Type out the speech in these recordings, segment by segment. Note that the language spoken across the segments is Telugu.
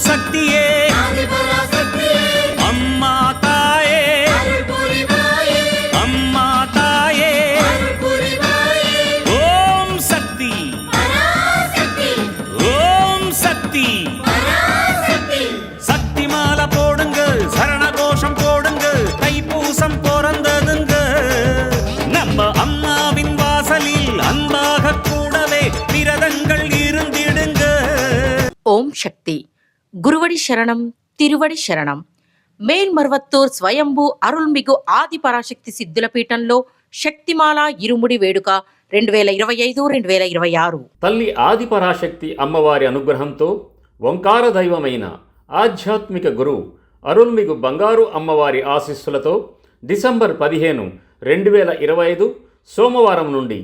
சக்தியே அம்மா தாயே அம்மா தாயே ஓம் சக்தி ஓம் சக்தி சக்தி மாலை போடுங்க சரண கோஷம் போடுங்க தைப்பூசம் பிறந்ததுங்க நம்ம அம்மாவின் வாசலில் அன்பாக கூடவே விரதங்கள் இருந்திடுங்க. ஓம் சக்தி. குருவடி சரணம், తిరువడి శరణం. మేల్మర్వత్తూర్ స్వయంభూ అరుల్మిగు ఆది పరాశక్తి సిద్ధుల పీఠంలో శక్తిమాల ఇరుముడి వేడుక 2025-2026. తల్లి ఆది పరాశక్తి అమ్మవారి అనుగ్రహంతో ఓంకార దైవమైన ఆధ్యాత్మిక గురు అరుల్మిగు బంగారు అమ్మవారి ఆశీస్సులతో డిసెంబర్ 15, 2025 సోమవారం నుండి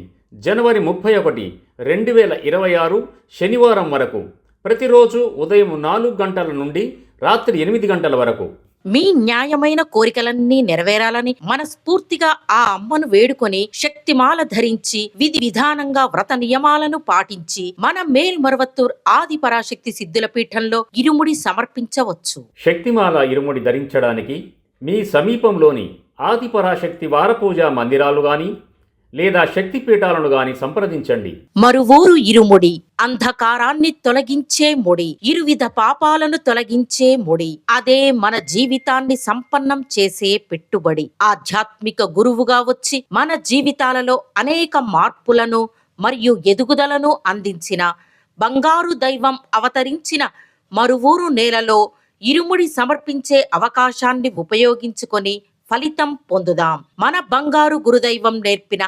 జనవరి 31, 2026 శనివారం వరకు ప్రతిరోజు ఉదయం 4 గంటల నుండి రాత్రి 8 గంటల వరకు మీ న్యాయమైన కోరికలన్నీ నెరవేరాలని మనస్ఫూర్తిగా ఆ అమ్మను వేడుకొని శక్తిమాల ధరించి విధి విధానంగా వ్రత నియమాలను పాటించి మన మేల్మర్వత్తూర్ ఆది పరాశక్తి సిద్ధుల పీఠంలో ఇరుముడి సమర్పించవచ్చు. శక్తిమాల ఇరుముడి ధరించడానికి మీ సమీపంలోని ఆది పరాశక్తి వారపూజా మందిరాలు గాని లేదా శక్తిపీఠాలను గాని సంప్రదించండి. మరువూరు ఇరుముడి అంధకారాన్ని తొలగించే ముడి, ఇరువిధ పాపాలను తొలగించే ముడి, అదే మన జీవితాన్ని సంపన్నం చేసే పెట్టుబడి. ఆధ్యాత్మిక గురువుగా వచ్చి మన జీవితాలలో అనేక మార్పులను మరియు ఎదుగుదలను అందించిన బంగారు దైవం అవతరించిన మరువూరు నేలలో ఇరుముడి సమర్పించే అవకాశాన్ని ఉపయోగించుకొని ఫలితం పొందుదాం. మన బంగారు గురుదైవం నేర్పిన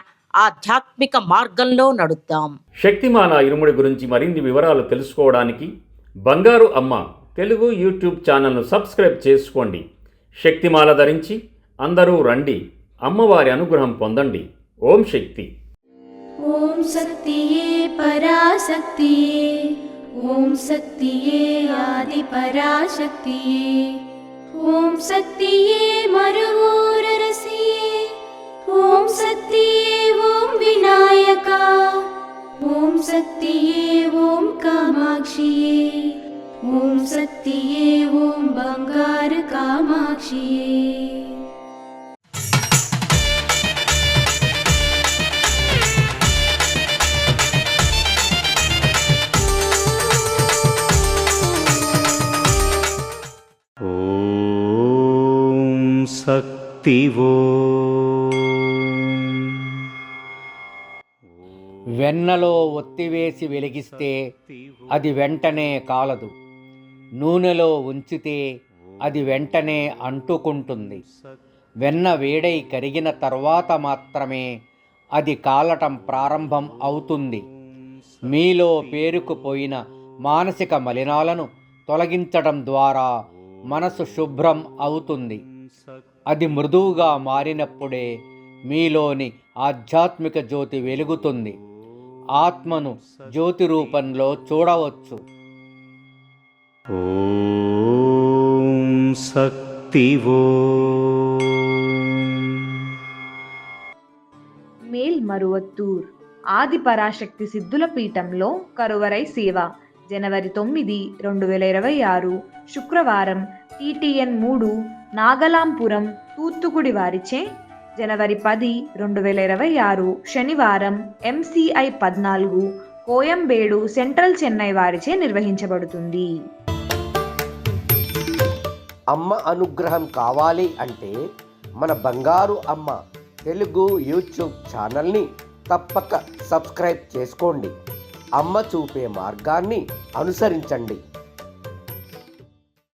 ఆధ్యాత్మిక మార్గంలో నడుద్దాం. శక్తిమాల ఇరుముడి గురించి మరిన్ని వివరాలు తెలుసుకోవడానికి బంగారు అమ్మ తెలుగు యూట్యూబ్ ఛానల్ను సబ్స్క్రైబ్ చేసుకోండి. శక్తిమాల ధరించి అందరూ రండి, అమ్మవారి అనుగ్రహం పొందండి. ఓం శక్తి. ఓం శక్తియే పరాశక్తియే, ఓం శక్తియే ఆది పరాశక్తియే, ఓం శక్తియే మరువూరరసియే, ఓం శక్తియే ఓం వినాయక, ఓం శక్తియే ఓం కామాక్షియే, ఓం శక్తియే ఓం బంగారు కామాక్షియే. శక్తివో వెన్నలో ఒత్తివేసి వెలిగిస్తే అది వెంటనే కాలదు, నూనెలో ఉంచితే అది వెంటనే అంటుకుంటుంది. వెన్న వేడై కరిగిన తర్వాత మాత్రమే అది కాలటం ప్రారంభం అవుతుంది. మీలో పేరుకుపోయిన మానసిక మలినాలను తొలగించడం ద్వారా మనసు శుభ్రం అవుతుంది. అది మృదువుగా మారినప్పుడే మీలోని ఆధ్యాత్మిక జ్యోతి వెలుగుతుంది. ఆత్మను జ్యోతి రూపంలో చూడవచ్చు. ఓం శక్తివో. మేల్మరువత్తూర్ ఆది పరాశక్తి సిద్ధుల పీఠంలో కరువరై సేవ జనవరి 9, 2026 శుక్రవారం TTN 3 నాగలాంపురం తూత్తుకుడి వారిచే, జనవరి 10, 2026 శనివారం MCI 14 కోయంబేడు సెంట్రల్ చెన్నై వారిచే నిర్వహించబడుతుంది. అమ్మ అనుగ్రహం కావాలి అంటే మన బంగారు అమ్మ తెలుగు యూట్యూబ్ ఛానల్ని తప్పక సబ్స్క్రైబ్ చేసుకోండి. అమ్మ చూపే మార్గాన్ని అనుసరించండి.